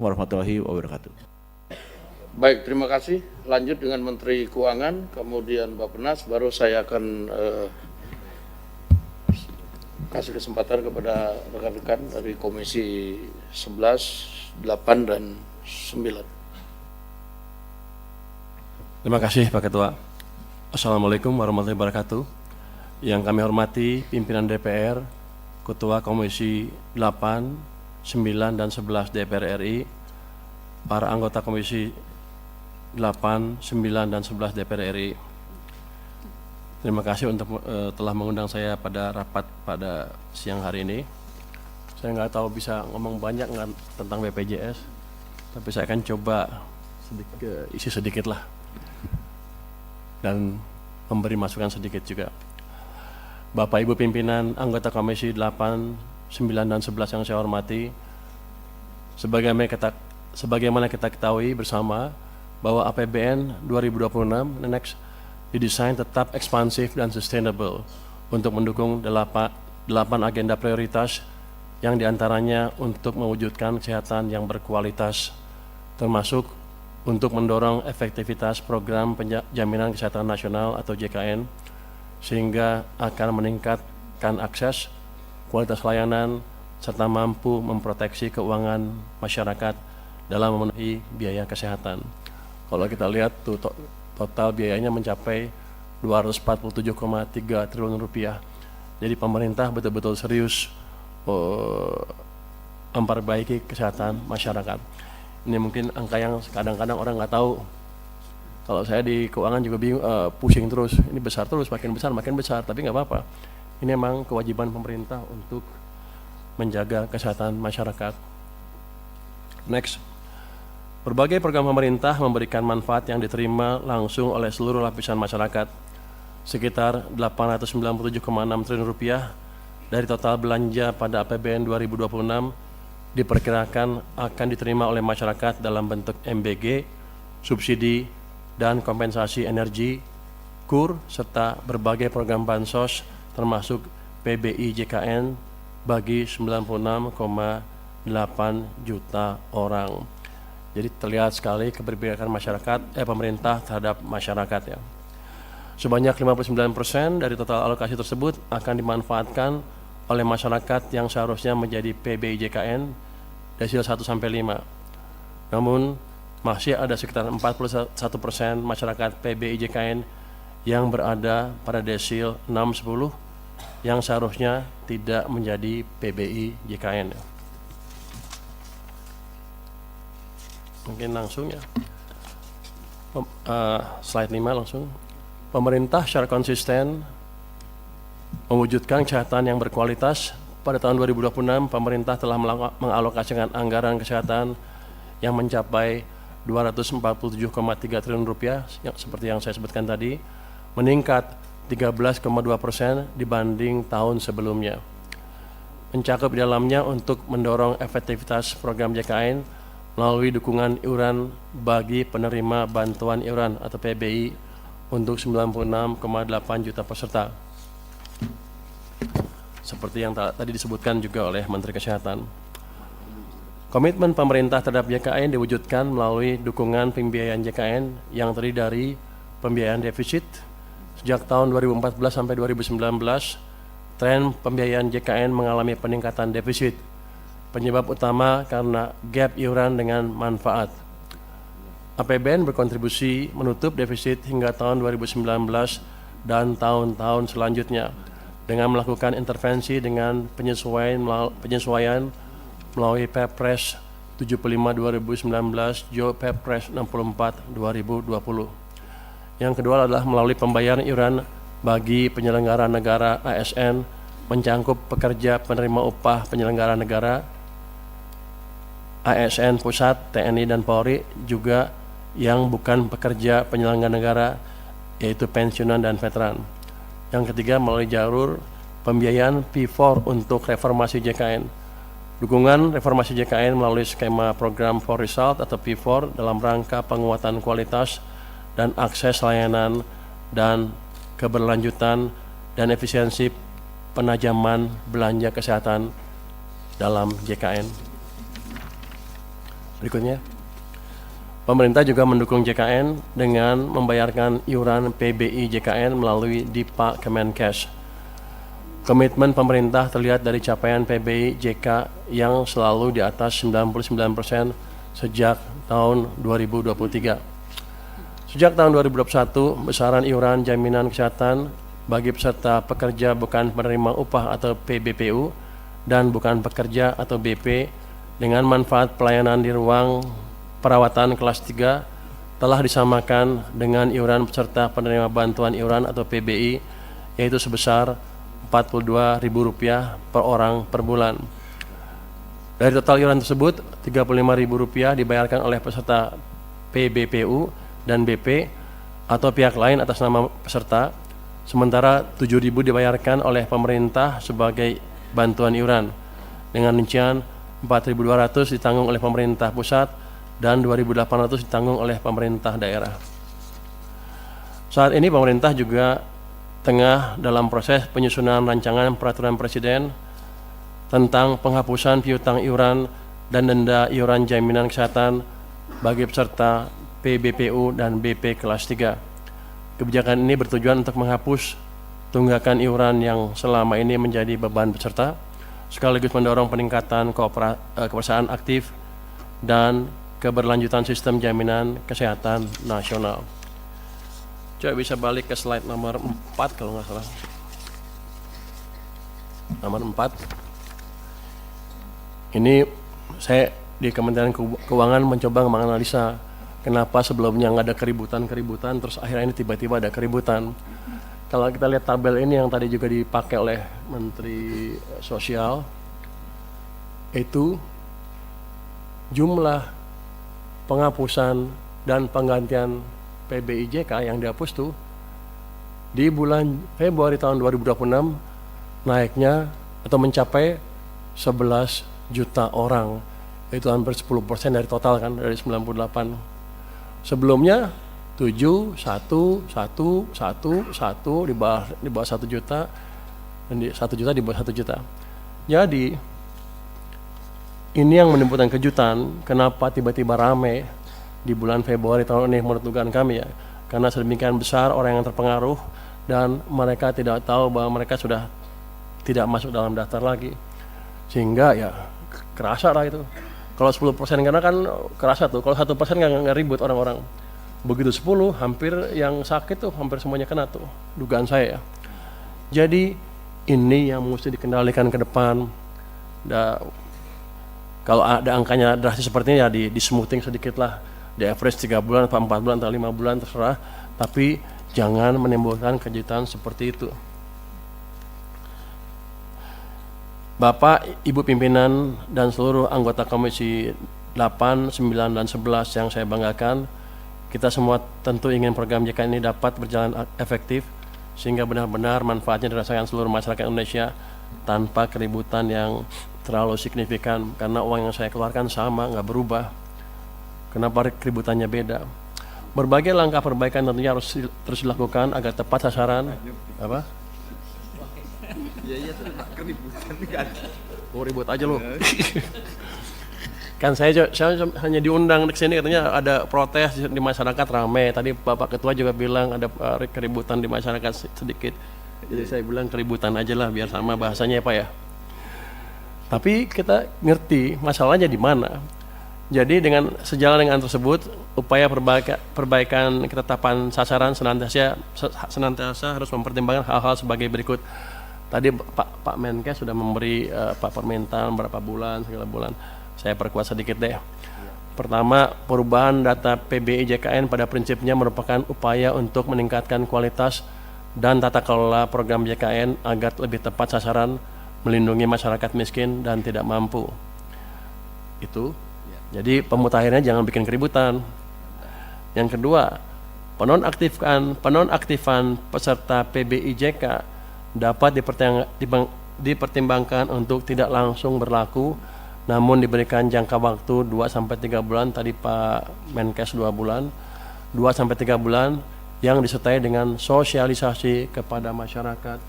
warahmatullahi wabarakatuh. Baik, terima kasih. Lanjut dengan Menteri Keuangan, kemudian Bappenas, baru saya akan kasih kesempatan kepada rekan-rekan dari Komisi 11, 8, dan 9. Terima kasih Pak Ketua. Assalamualaikum warahmatullahi wabarakatuh. Yang kami hormati pimpinan DPR, Ketua Komisi 8, 9, dan 11 DPR RI, para anggota Komisi 8, 9, dan 11 DPR RI. Terima kasih untuk telah mengundang saya pada rapat pada siang hari ini. Saya nggak tahu bisa ngomong banyak tentang BPJS, tapi saya akan coba isi sedikit lah dan memberi masukan sedikit juga. Bapak Ibu pimpinan anggota Komisi 8, 9, dan 11 yang saya hormati, sebagaimana kita ketahui bersama bahwa APBN 2026 next didesain tetap ekspansif dan sustainable untuk mendukung 8 agenda prioritas yang diantaranya untuk mewujudkan kesehatan yang berkualitas, termasuk untuk mendorong efektivitas program jaminan kesehatan nasional atau JKN, sehingga akan meningkatkan akses, kualitas layanan, serta mampu memproteksi keuangan masyarakat dalam memenuhi biaya kesehatan. Kalau kita lihat tuh total biayanya mencapai 247,3 triliun rupiah. Jadi pemerintah betul-betul serius memperbaiki kesehatan masyarakat. Ini mungkin angka yang kadang-kadang orang nggak tahu. Kalau saya di keuangan juga bingung, pusing terus. Ini besar terus, makin besar, tapi nggak apa-apa. Ini memang kewajiban pemerintah untuk menjaga kesehatan masyarakat. Next, berbagai program pemerintah memberikan manfaat yang diterima langsung oleh seluruh lapisan masyarakat. Sekitar 897,6 triliun rupiah dari total belanja pada APBN 2026 diperkirakan akan diterima oleh masyarakat dalam bentuk MBG, subsidi, dan kompensasi energi, KUR, serta berbagai program bansos termasuk PBI JKN bagi 96,8 juta orang. Jadi terlihat sekali keberpihakan pemerintah terhadap masyarakat ya. Sebanyak 59% dari total alokasi tersebut akan dimanfaatkan oleh masyarakat yang seharusnya menjadi PBI JKN desil 1-5. Namun masih ada sekitar 41% masyarakat PBI JKN yang berada pada desil 6-10 yang seharusnya tidak menjadi PBI JKN. Mungkin langsung ya. Slide 5 langsung. Pemerintah secara konsisten mewujudkan kesehatan yang berkualitas. Pada tahun 2026, pemerintah telah mengalokasikan anggaran kesehatan yang mencapai 247,3 triliun rupiah, seperti yang saya sebutkan tadi, meningkat 13,2% dibanding tahun sebelumnya. Mencakup di dalamnya untuk mendorong efektivitas program JKN melalui dukungan iuran bagi penerima bantuan iuran atau PBI untuk 96,8 juta peserta. Seperti yang tadi disebutkan juga oleh Menteri Kesehatan. Komitmen pemerintah terhadap JKN diwujudkan melalui dukungan pembiayaan JKN yang terdiri dari pembiayaan defisit. Sejak tahun 2014 sampai 2019, tren pembiayaan JKN mengalami peningkatan defisit. Penyebab utama karena gap iuran dengan manfaat. APBN berkontribusi menutup defisit hingga tahun 2019 dan tahun-tahun selanjutnya dengan melakukan intervensi dengan penyesuaian melalui Perpres 75/2019, Jo Perpres 64/2020. Yang kedua adalah melalui pembayaran iuran bagi penyelenggara negara ASN mencangkup pekerja penerima upah penyelenggara negara, ASN Pusat, TNI, dan Polri, juga yang bukan pekerja penyelenggara negara, yaitu pensiunan dan veteran. Yang ketiga melalui jalur pembiayaan P4 untuk reformasi JKN. Dukungan reformasi JKN melalui skema program for result atau P4 dalam rangka penguatan kualitas dan akses layanan dan keberlanjutan dan efisiensi penajaman belanja kesehatan dalam JKN. Berikutnya. Pemerintah juga mendukung JKN dengan membayarkan iuran PBI JKN melalui DIPA Kemenkes. Komitmen pemerintah terlihat dari capaian PBI JK yang selalu di atas 99% sejak tahun 2023. Sejak tahun 2021, besaran iuran jaminan kesehatan bagi peserta pekerja bukan penerima upah atau PBPU dan bukan pekerja atau BP dengan manfaat pelayanan di ruang perawatan kelas 3 telah disamakan dengan iuran peserta penerima bantuan iuran atau PBI, yaitu sebesar Rp42.000 per orang per bulan. Dari total iuran tersebut, Rp35.000 dibayarkan oleh peserta PBPU dan BP atau pihak lain atas nama peserta, sementara Rp7.000 dibayarkan oleh pemerintah sebagai bantuan iuran, dengan rincian Rp4.200 ditanggung oleh pemerintah pusat dan Rp2.800 ditanggung oleh pemerintah daerah. Saat ini pemerintah juga tengah dalam proses penyusunan rancangan peraturan presiden tentang penghapusan piutang iuran dan denda iuran jaminan kesehatan bagi peserta PBPU dan BP kelas 3. Kebijakan ini bertujuan untuk menghapus tunggakan iuran yang selama ini menjadi beban peserta, sekaligus mendorong peningkatan kepesertaan aktif dan keberlanjutan sistem jaminan kesehatan nasional. Coba bisa balik ke slide nomor 4 kalau nggak salah. Nomor 4. Ini saya di Kementerian Keuangan mencoba menganalisa kenapa sebelumnya nggak ada keributan, terus akhirnya ini tiba-tiba ada keributan. Kalau kita lihat tabel ini yang tadi juga dipakai oleh Menteri Sosial, itu jumlah penghapusan dan penggantian PBIJK yang dihapus tuh di bulan Februari tahun 2026 naiknya atau mencapai 11 juta orang, itu hampir 10% dari total kan, dari 98. Sebelumnya 7, 1, 1, 1, 1 di bawah 1 juta, dan di 1 juta di bawah 1 juta. Jadi ini yang menimbulkan kejutan, kenapa tiba-tiba rame di bulan Februari tahun ini menurut dugaan kami ya. Karena sedemikian besar orang yang terpengaruh dan mereka tidak tahu bahwa mereka sudah tidak masuk dalam daftar lagi. Sehingga ya kerasa lah itu. Kalau 10% karena kan kerasa tuh, kalau 1% nggak ribut orang-orang. Begitu 10, hampir yang sakit tuh hampir semuanya kena tuh, dugaan saya ya. Jadi ini yang mesti dikendalikan ke depan. Kalau ada angkanya drastis seperti ini ya di smoothing sedikit lah, di average 3 bulan, 4 bulan, atau 5 bulan terserah, tapi jangan menimbulkan kejutan seperti itu. Bapak, Ibu pimpinan, dan seluruh anggota Komisi 8, 9, dan 11 yang saya banggakan, kita semua tentu ingin program JK ini dapat berjalan efektif, sehingga benar-benar manfaatnya dirasakan seluruh masyarakat Indonesia tanpa keributan yang terlalu signifikan, karena uang yang saya keluarkan sama, nggak berubah. Kenapa keributannya beda? Berbagai langkah perbaikan tentunya harus terus dilakukan agar tepat sasaran. Apa? Iya tuh keributan kan. Oh, ribut aja lo. Kan saya hanya diundang ke sini, katanya ada protes di masyarakat ramai. Tadi Bapak Ketua juga bilang ada keributan di masyarakat sedikit. Jadi saya bilang keributan aja lah biar sama bahasanya ya Pak ya. Tapi kita ngerti masalahnya di mana. Jadi dengan sejalan dengan tersebut, upaya perbaikan ketetapan sasaran senantiasa harus mempertimbangkan hal-hal sebagai berikut. Tadi Pak Menkes sudah memberi permintaan berapa bulan, segala bulan. Saya perkuat sedikit deh. Pertama, perubahan data PBI JKN pada prinsipnya merupakan upaya untuk meningkatkan kualitas dan tata kelola program JKN agar lebih tepat sasaran, melindungi masyarakat miskin dan tidak mampu. Itu. Jadi pemutahirannya jangan bikin keributan. Yang kedua, penonaktifan peserta PBIJK dapat dipertimbangkan untuk tidak langsung berlaku, namun diberikan jangka waktu 2-3 bulan, tadi Pak Menkes 2 bulan, 2-3 bulan yang disertai dengan sosialisasi kepada masyarakat.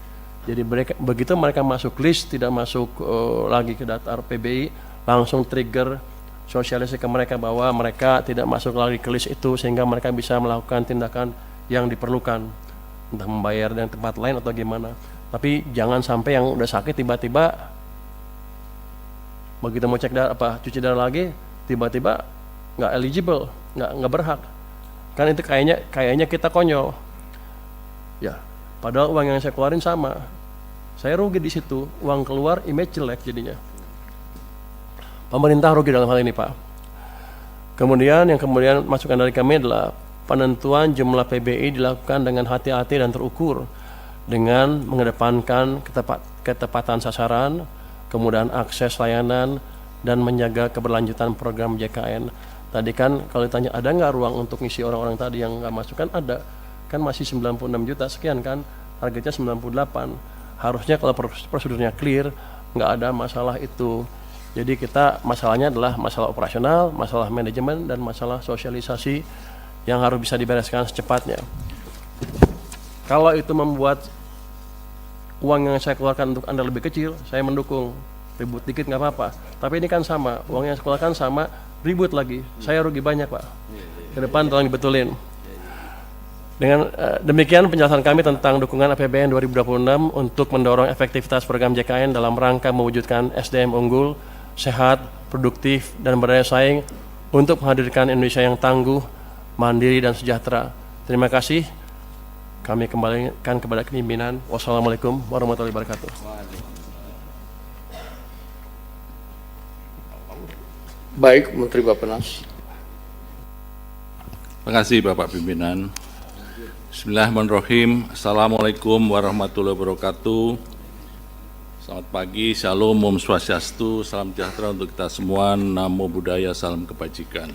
Jadi begitu mereka masuk list, tidak masuk lagi ke daftar PBI, langsung trigger sosialisasi ke mereka bahwa mereka tidak masuk lagi ke list itu sehingga mereka bisa melakukan tindakan yang diperlukan, entah membayar dengan tempat lain atau gimana. Tapi jangan sampai yang udah sakit tiba-tiba begitu mau cek darah cuci darah lagi tiba-tiba nggak eligible, nggak berhak. Kan itu kayaknya kita konyol. Ya, padahal uang yang saya keluarin sama. Saya rugi di situ, uang keluar, image jelek jadinya. Pemerintah rugi dalam hal ini, Pak. Kemudian masukan dari kami adalah penentuan jumlah PBI dilakukan dengan hati-hati dan terukur dengan mengedepankan ketepatan sasaran, kemudian akses layanan, dan menjaga keberlanjutan program JKN. Tadi kan kalau ditanya ada nggak ruang untuk ngisi orang-orang tadi yang nggak masuk, kan ada. Kan masih 96 juta sekian kan, targetnya 98. Harusnya kalau prosedurnya clear, nggak ada masalah itu. Jadi masalahnya adalah masalah operasional, masalah manajemen, dan masalah sosialisasi yang harus bisa dibereskan secepatnya. Kalau itu membuat uang yang saya keluarkan untuk Anda lebih kecil, saya mendukung. Ribut dikit nggak apa-apa. Tapi ini kan sama, uang yang saya keluarkan sama, ribut lagi. Saya rugi banyak, Pak. Ke depan tolong dibetulin. Dengan demikian penjelasan kami tentang dukungan APBN 2026 untuk mendorong efektivitas program JKN dalam rangka mewujudkan SDM unggul, sehat, produktif, dan berdaya saing untuk menghadirkan Indonesia yang tangguh, mandiri, dan sejahtera. Terima kasih. Kami kembalikan kepada pimpinan. Wassalamualaikum warahmatullahi wabarakatuh. Baik, Menteri Bappenas. Terima kasih Bapak Pimpinan. Bismillahirrahmanirrahim. Assalamualaikum warahmatullahi wabarakatuh. Selamat pagi, Shalom, Om Swastiastu, salam sejahtera untuk kita semua, Namo Buddhaya, salam kebajikan.